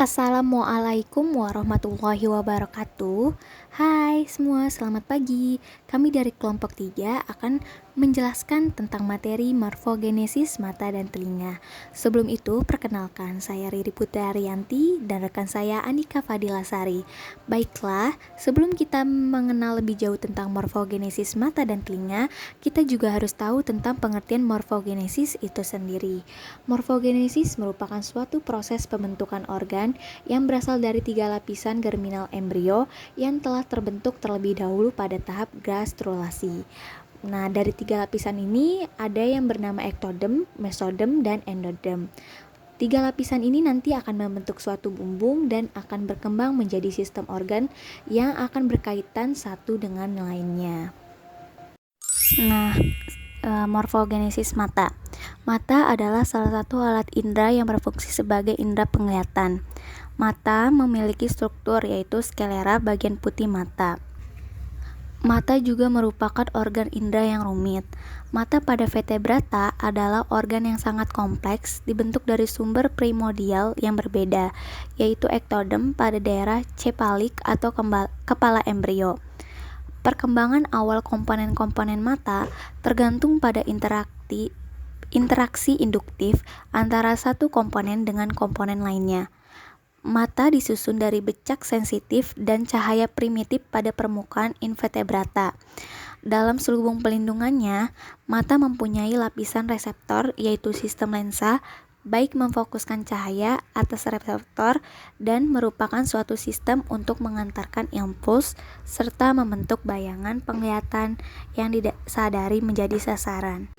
Assalamualaikum warahmatullahi wabarakatuh. Hai semua, selamat pagi. Kami dari kelompok 3 akan menjelaskan tentang materi morfogenesis mata dan telinga. Sebelum itu, perkenalkan, saya Riri Putri-Ariyanti dan rekan saya Andika Fadilasari. Baiklah, sebelum kita mengenal lebih jauh tentang morfogenesis mata dan telinga, kita juga harus tahu tentang pengertian morfogenesis itu sendiri. Morfogenesis merupakan suatu proses pembentukan organ yang berasal dari 3 lapisan germinal embrio yang telah terbentuk terlebih dahulu pada tahap gastrulasi. Nah, dari 3 lapisan ini ada yang bernama ektodem, mesodem, dan endodem. 3 lapisan ini nanti akan membentuk suatu bumbung dan akan berkembang menjadi sistem organ yang akan berkaitan satu dengan lainnya. Nah, morfogenesis mata. Mata adalah salah satu alat indera yang berfungsi sebagai indera penglihatan. Mata memiliki struktur yaitu sklera bagian putih mata. Mata juga merupakan organ indera yang rumit. Mata pada vertebrata adalah organ yang sangat kompleks, dibentuk dari sumber primordial yang berbeda, yaitu ektodem pada daerah cepalik atau kepala embrio. Perkembangan awal komponen-komponen mata tergantung pada interaksi induktif antara satu komponen dengan komponen lainnya. Mata disusun dari becak sensitif dan cahaya primitif pada permukaan invertebrata. Dalam selubung pelindungannya, mata mempunyai lapisan reseptor yaitu sistem lensa, baik memfokuskan cahaya atas reseptor dan merupakan suatu sistem untuk mengantarkan impuls serta membentuk bayangan penglihatan yang disadari menjadi sasaran.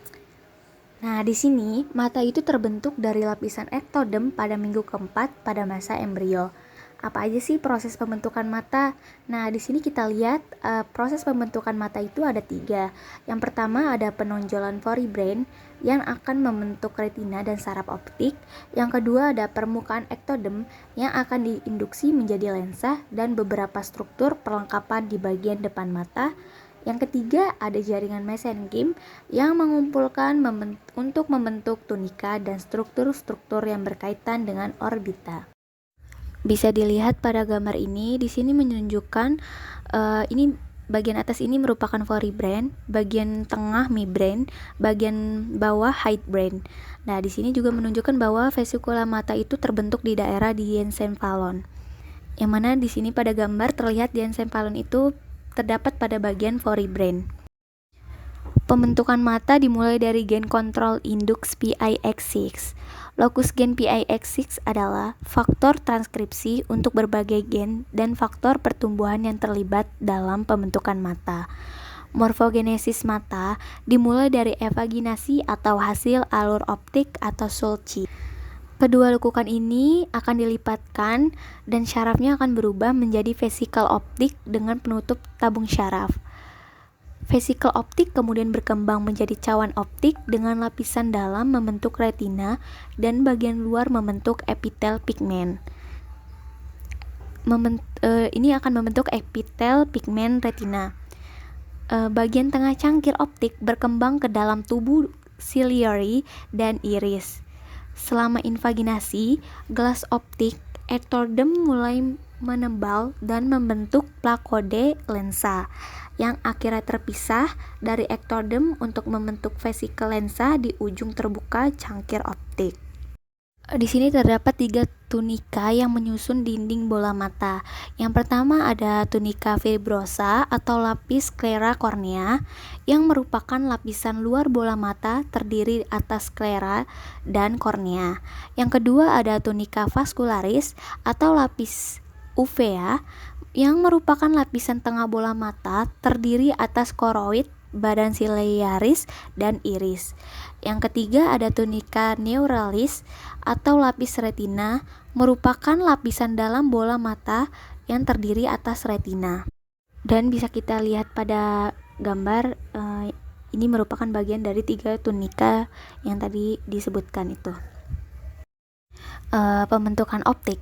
Nah, di sini mata itu terbentuk dari lapisan ektodem pada minggu keempat pada masa embrio. Apa aja sih proses pembentukan mata? Nah, di sini kita lihat proses pembentukan mata itu ada 3. Yang pertama ada penonjolan forebrain yang akan membentuk retina dan saraf optik. Yang kedua ada permukaan ektodem yang akan diinduksi menjadi lensa dan beberapa struktur perlengkapan di bagian depan mata. Yang ketiga ada jaringan mesenkim yang mengumpulkan untuk membentuk tunika dan struktur-struktur yang berkaitan dengan orbita. Bisa dilihat pada gambar ini, di sini menunjukkan ini bagian atas ini merupakan forebrain, bagian tengah midbrain, bagian bawah hindbrain. Nah, di sini juga menunjukkan bahwa vesikula mata itu terbentuk di daerah diencephalon. Yang mana di sini pada gambar terlihat diencephalon itu terdapat pada bagian forebrain. Pembentukan mata dimulai dari gen kontrol induk PIX6. Lokus gen PIX6 adalah faktor transkripsi untuk berbagai gen dan faktor pertumbuhan yang terlibat dalam pembentukan mata. Morfogenesis mata dimulai dari evaginasi atau hasil alur optik atau Sulci. Kedua lekukan ini akan dilipatkan dan syarafnya akan berubah menjadi vesikel optik dengan penutup tabung syaraf. Vesikel optik kemudian berkembang menjadi cawan optik dengan lapisan dalam membentuk retina dan bagian luar membentuk epitel pigmen. Ini akan membentuk epitel pigmen retina. Bagian tengah cangkir optik berkembang ke dalam tubuh ciliary dan iris. Selama invaginasi, gelas optik ektodem mulai menebal dan membentuk plakode lensa yang akhirnya terpisah dari ektodem untuk membentuk vesikel lensa di ujung terbuka cangkir optik. Di sini terdapat 3 tunika yang menyusun dinding bola mata. Yang pertama ada tunika fibrosa atau lapis sklera kornea yang merupakan lapisan luar bola mata terdiri atas sklera dan kornea. Yang kedua ada tunika vascularis atau lapis uvea yang merupakan lapisan tengah bola mata terdiri atas koroid, badan ciliaris, dan iris. Yang ketiga ada tunika neuralis atau lapis retina, merupakan lapisan dalam bola mata yang terdiri atas retina. Dan bisa kita lihat pada gambar ini merupakan bagian dari 3 tunika yang tadi disebutkan itu. Pembentukan optik.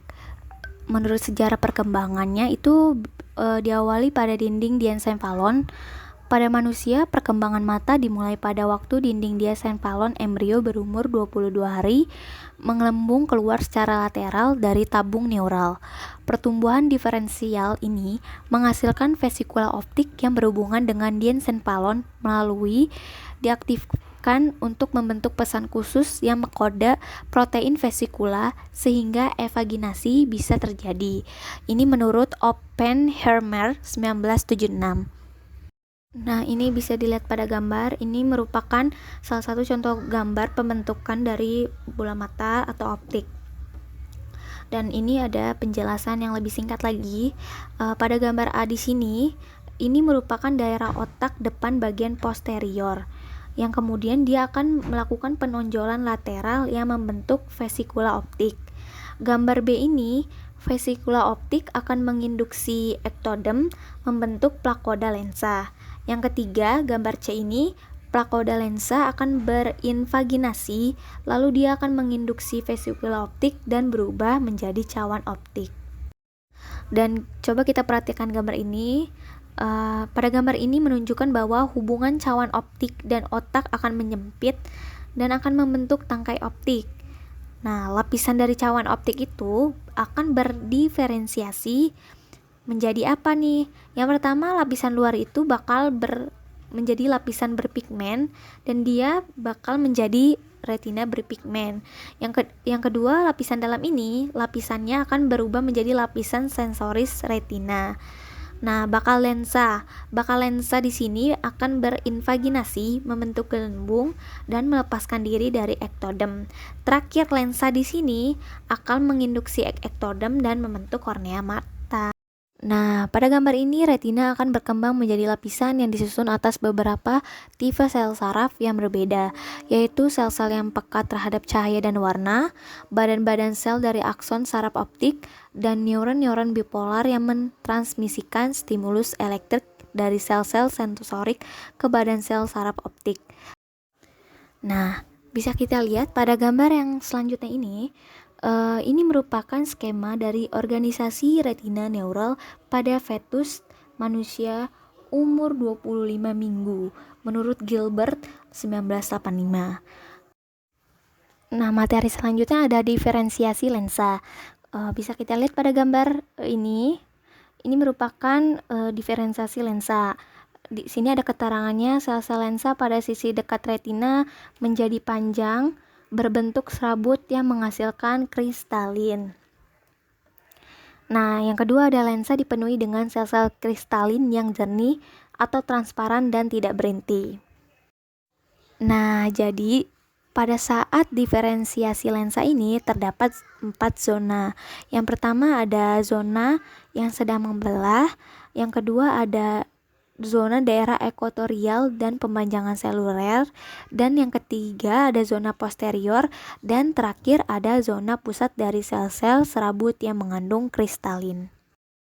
Menurut sejarah perkembangannya itu diawali pada dinding diencephalon. Pada manusia, perkembangan mata dimulai pada waktu dinding diencephalon embrio berumur 22 hari menggelembung keluar secara lateral dari tabung neural. Pertumbuhan diferensial ini menghasilkan vesikula optik yang berhubungan dengan diencephalon melalui diaktifkan untuk membentuk pesan khusus yang mengkode protein vesikula sehingga evaginasi bisa terjadi. Ini menurut Oppenheimer 1976. Nah, ini bisa dilihat pada gambar. Ini merupakan salah satu contoh gambar pembentukan dari bola mata atau optik. Dan ini ada penjelasan yang lebih singkat lagi. Pada gambar A di sini, ini merupakan daerah otak depan bagian posterior, yang kemudian dia akan melakukan penonjolan lateral yang membentuk vesikula optik. Gambar B ini, vesikula optik akan menginduksi ektodem membentuk plakoda lensa. Yang ketiga, gambar C ini, plakoda lensa akan berinvaginasi, lalu dia akan menginduksi vesikula optik dan berubah menjadi cawan optik. Dan coba kita perhatikan gambar ini. Pada gambar ini menunjukkan bahwa hubungan cawan optik dan otak akan menyempit dan akan membentuk tangkai optik. Nah, lapisan dari cawan optik itu akan berdiferensiasi menjadi apa nih? Yang pertama, lapisan luar itu bakal menjadi lapisan berpigmen dan dia bakal menjadi retina berpigmen. Yang kedua, lapisan dalam ini lapisannya akan berubah menjadi lapisan sensoris retina. Nah, bakal lensa di sini akan berinvaginasi, membentuk gelembung dan melepaskan diri dari ektodem. Terakhir, lensa di sini akan menginduksi ektodem dan membentuk kornea mata. Nah, pada gambar ini retina akan berkembang menjadi lapisan yang disusun atas beberapa tipe sel saraf yang berbeda, yaitu sel-sel yang peka terhadap cahaya dan warna, badan-badan sel dari akson saraf optik, dan neuron-neuron bipolar yang mentransmisikan stimulus elektrik dari sel-sel sensorik ke badan sel saraf optik. Nah, bisa kita lihat pada gambar yang selanjutnya ini merupakan skema dari organisasi retina neural pada fetus manusia umur 25 minggu menurut Gilbert 1985. Nah, materi selanjutnya ada diferensiasi lensa. Bisa kita lihat pada gambar ini merupakan diferensiasi lensa. Di sini ada keterangannya, sel-sel lensa pada sisi dekat retina menjadi panjang, berbentuk serabut yang menghasilkan kristalin. Nah, yang kedua ada lensa dipenuhi dengan sel-sel kristalin yang jernih atau transparan dan tidak berinti. Nah, jadi pada saat diferensiasi lensa ini terdapat 4 zona. Yang pertama ada zona yang sedang membelah, yang kedua ada zona daerah ekuatorial dan pempanjangan seluler, dan yang ketiga ada zona posterior, dan terakhir ada zona pusat dari sel-sel serabut yang mengandung kristalin.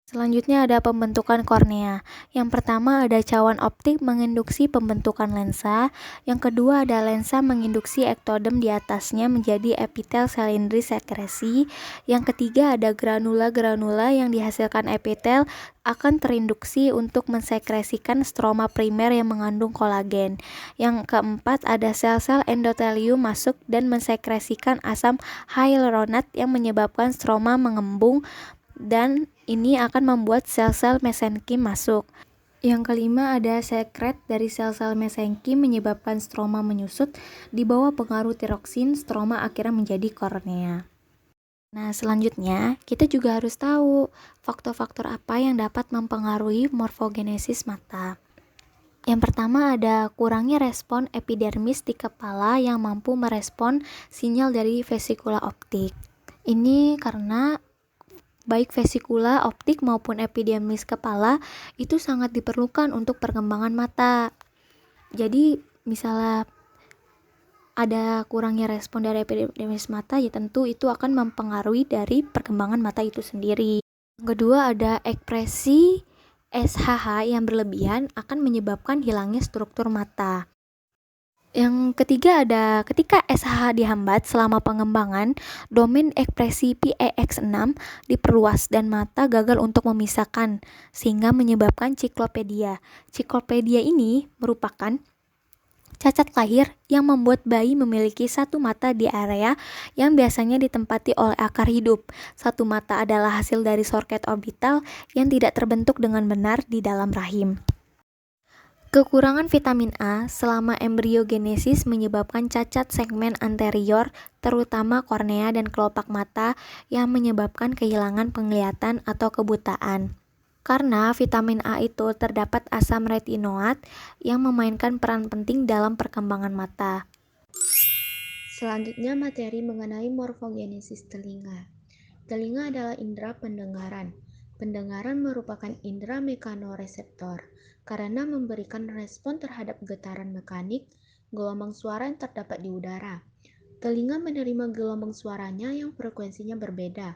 Selanjutnya ada pembentukan kornea. Yang pertama ada cawan optik menginduksi pembentukan lensa. Yang kedua ada lensa menginduksi ektodem di atasnya menjadi epitel selindris sekresi. Yang ketiga ada granula-granula yang dihasilkan epitel akan terinduksi untuk mensekresikan stroma primer yang mengandung kolagen. Yang keempat ada sel-sel endotelium masuk dan mensekresikan asam hyaluronat yang menyebabkan stroma mengembung, dan ini akan membuat sel-sel mesenkim masuk. Yang kelima ada sekret dari sel-sel mesenkim menyebabkan stroma menyusut. Di bawah pengaruh tiroksin, stroma akhirnya menjadi kornea. Nah, selanjutnya kita juga harus tahu faktor-faktor apa yang dapat mempengaruhi morfogenesis mata. Yang pertama ada kurangnya respon epidermis di kepala yang mampu merespon sinyal dari vesikula optik. Ini karena baik vesikula optik maupun epidermis kepala itu sangat diperlukan untuk perkembangan mata. Jadi misalnya ada kurangnya respon dari epidermis mata, ya tentu itu akan mempengaruhi dari perkembangan mata itu sendiri. Yang kedua ada ekspresi SHH yang berlebihan akan menyebabkan hilangnya struktur mata. Yang ketiga ada ketika SH dihambat selama pengembangan, domain ekspresi PEX6 diperluas dan mata gagal untuk memisahkan sehingga menyebabkan ciklopedia. Ciklopedia ini merupakan cacat lahir yang membuat bayi memiliki satu mata di area yang biasanya ditempati oleh akar hidup. Satu mata adalah hasil dari soket orbital yang tidak terbentuk dengan benar di dalam rahim. Kekurangan vitamin A selama embriogenesis menyebabkan cacat segmen anterior, terutama kornea dan kelopak mata yang menyebabkan kehilangan penglihatan atau kebutaan. Karena vitamin A itu terdapat asam retinoat yang memainkan peran penting dalam perkembangan mata. Selanjutnya materi mengenai morfogenesis telinga. Telinga adalah indera pendengaran. Pendengaran merupakan indera mekanoreseptor karena memberikan respon terhadap getaran mekanik gelombang suara yang terdapat di udara. Telinga menerima gelombang suaranya yang frekuensinya berbeda.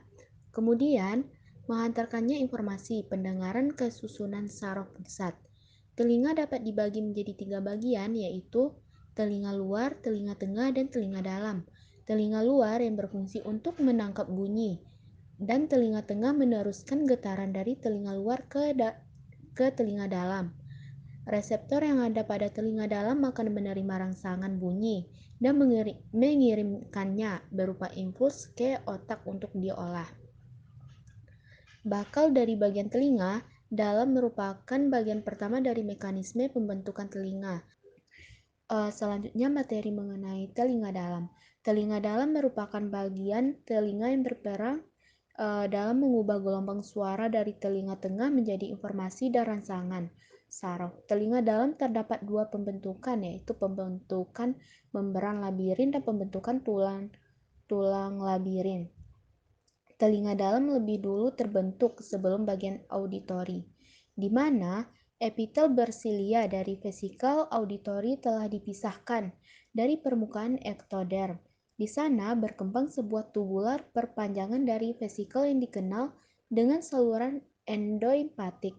Kemudian, menghantarkannya informasi pendengaran ke susunan saraf pusat. Telinga dapat dibagi menjadi 3 bagian, yaitu telinga luar, telinga tengah, dan telinga dalam. Telinga luar yang berfungsi untuk menangkap bunyi, dan telinga tengah meneruskan getaran dari telinga luar ke telinga dalam. Reseptor yang ada pada telinga dalam akan menerima rangsangan bunyi dan mengirimkannya berupa impuls ke otak untuk diolah. Bakal dari bagian telinga dalam merupakan bagian pertama dari mekanisme pembentukan telinga. Selanjutnya materi mengenai telinga dalam. Telinga dalam merupakan bagian telinga yang berperan dalam mengubah gelombang suara dari telinga tengah menjadi informasi dan rangsangan saraf. Telinga dalam terdapat dua pembentukan, yaitu pembentukan membran labirin dan pembentukan tulang labirin. Telinga dalam lebih dulu terbentuk sebelum bagian auditori, di mana epitel bersilia dari vesikel auditori telah dipisahkan dari permukaan ektoderm. Di sana berkembang sebuah tubular perpanjangan dari vesikel yang dikenal dengan saluran endoimpatik.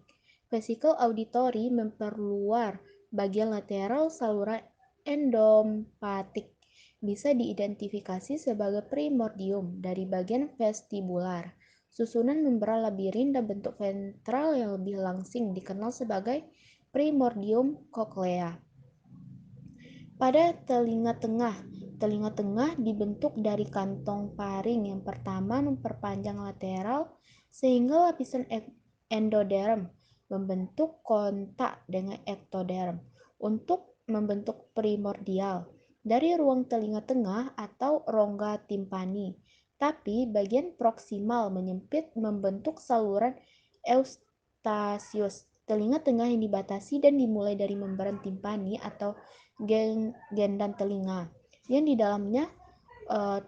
Vesikel auditori memperluar bagian lateral saluran endompatik bisa diidentifikasi sebagai primordium dari bagian vestibular. Susunan membran labirin dan bentuk ventral yang lebih langsing dikenal sebagai primordium cochlea. Pada telinga tengah dibentuk dari kantong paring yang pertama memperpanjang lateral sehingga lapisan endoderm membentuk kontak dengan ektoderm untuk membentuk primordial dari ruang telinga tengah atau rongga timpani, tapi bagian proksimal menyempit membentuk saluran eustasius. Telinga tengah yang dibatasi dan dimulai dari membran timpani atau gendan telinga, yang di dalamnya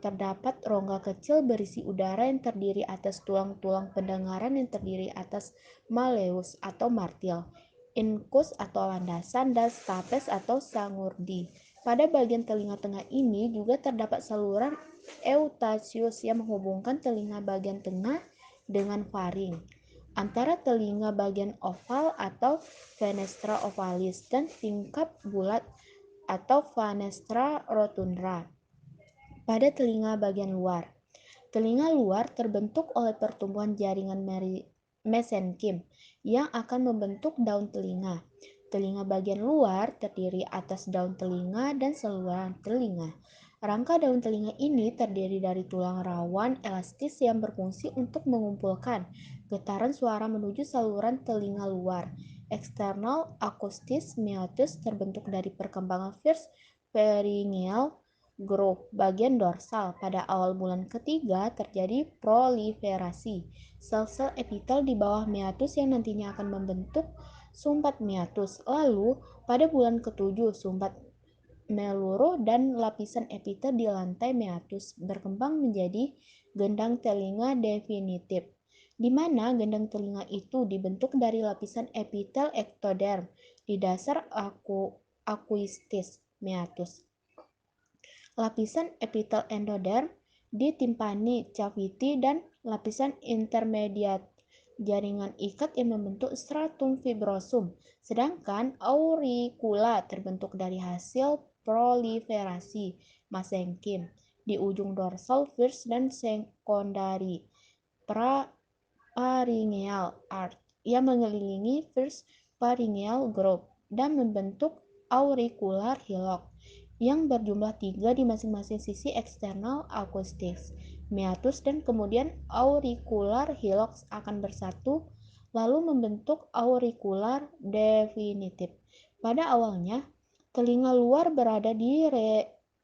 terdapat rongga kecil berisi udara yang terdiri atas tulang-tulang pendengaran yang terdiri atas malleus atau martil, incus atau landasan, dan stapes atau sangurdi. Pada bagian telinga tengah ini juga terdapat saluran eustasius yang menghubungkan telinga bagian tengah dengan faring antara telinga bagian oval atau fenestra ovalis dan tingkap bulat atau fenestra rotunda pada telinga bagian luar. Telinga luar terbentuk oleh pertumbuhan jaringan mesenkim yang akan membentuk daun telinga. Telinga bagian luar terdiri atas daun telinga dan saluran telinga. Rangka daun telinga ini terdiri dari tulang rawan elastis yang berfungsi untuk mengumpulkan getaran suara menuju saluran telinga luar. External acoustic meatus terbentuk dari perkembangan first pharyngeal growth bagian dorsal. Pada awal bulan ketiga terjadi proliferasi sel-sel epitel di bawah meatus yang nantinya akan membentuk sumbat meatus. Lalu pada bulan ketujuh sumbat meluruh dan lapisan epitel di lantai meatus berkembang menjadi gendang telinga definitif, di mana gendang telinga itu dibentuk dari lapisan epitel ektoderm di dasar akuistis meatus. Lapisan epitel endoderm di timpani cavity dan lapisan intermediat jaringan ikat yang membentuk stratum fibrosum. Sedangkan auricula terbentuk dari hasil proliferasi mesenkim di ujung dorsal first dan secondary pharyngeal arch yang mengelilingi first pharyngeal group dan membentuk auricular hillock yang berjumlah 3 di masing-masing sisi eksternal akustis meatus, dan kemudian auricular hillock akan bersatu lalu membentuk auricular definitif. Pada awalnya, telinga luar berada di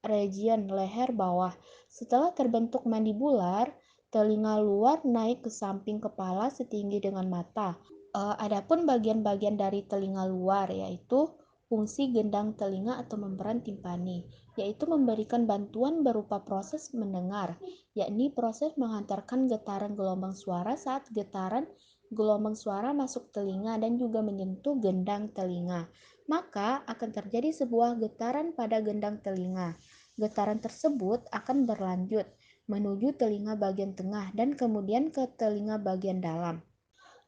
region leher bawah. Setelah terbentuk mandibular, telinga luar naik ke samping kepala setinggi dengan mata. Adapun bagian-bagian dari telinga luar yaitu fungsi gendang telinga atau membran timpani, yaitu memberikan bantuan berupa proses mendengar, yakni proses menghantarkan getaran gelombang suara saat getaran gelombang suara masuk telinga dan juga menyentuh gendang telinga. Maka akan terjadi sebuah getaran pada gendang telinga. Getaran tersebut akan berlanjut menuju telinga bagian tengah dan kemudian ke telinga bagian dalam.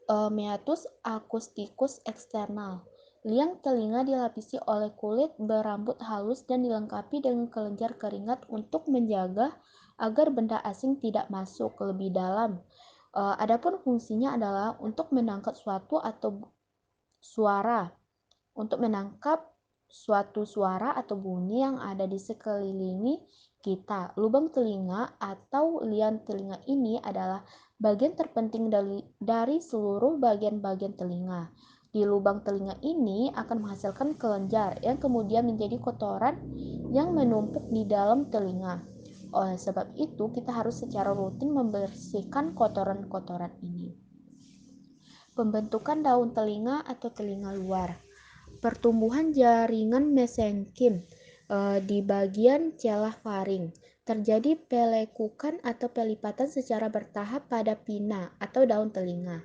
Meatus acusticus eksternal. Liang telinga dilapisi oleh kulit berambut halus dan dilengkapi dengan kelenjar keringat untuk menjaga agar benda asing tidak masuk lebih dalam. Adapun fungsinya adalah untuk menangkap suatu suara atau bunyi yang ada di sekelilingi kita. Lubang telinga atau liang telinga ini adalah bagian terpenting dari seluruh bagian-bagian telinga. Di lubang telinga ini akan menghasilkan kelenjar yang kemudian menjadi kotoran yang menumpuk di dalam telinga. Oleh sebab itu, kita harus secara rutin membersihkan kotoran-kotoran ini. Pembentukan daun telinga atau telinga luar. Pertumbuhan jaringan mesenkim di bagian celah faring. Terjadi pelekukan atau pelipatan secara bertahap pada pina atau daun telinga.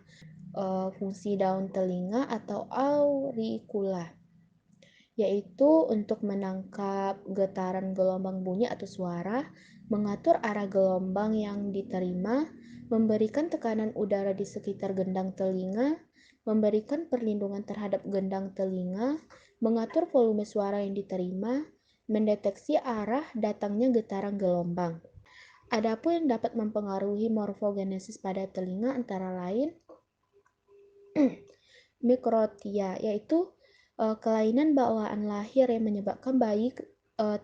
Fungsi daun telinga atau auricula yaitu untuk menangkap getaran gelombang bunyi atau suara, mengatur arah gelombang yang diterima, memberikan tekanan udara di sekitar gendang telinga, memberikan perlindungan terhadap gendang telinga, mengatur volume suara yang diterima, mendeteksi arah datangnya getaran gelombang. Adapun yang dapat mempengaruhi morfogenesis pada telinga antara lain mikrotia, yaitu kelainan bawaan lahir yang menyebabkan bayi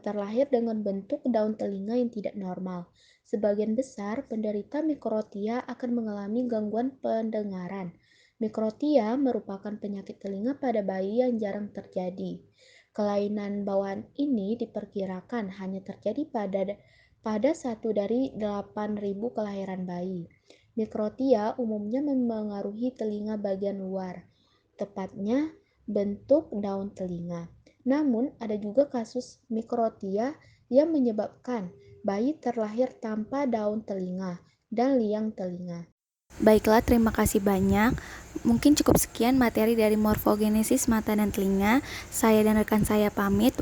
terlahir dengan bentuk daun telinga yang tidak normal. Sebagian besar penderita mikrotia akan mengalami gangguan pendengaran. Mikrotia merupakan penyakit telinga pada bayi yang jarang terjadi. Kelainan bawaan ini diperkirakan hanya terjadi pada 1 dari 8.000 kelahiran bayi. Mikrotia umumnya memengaruhi telinga bagian luar, tepatnya bentuk daun telinga. Namun, ada juga kasus mikrotia yang menyebabkan bayi terlahir tanpa daun telinga dan liang telinga. Baiklah, terima kasih banyak. Mungkin cukup sekian materi dari morfogenesis mata dan telinga. Saya dan rekan saya pamit.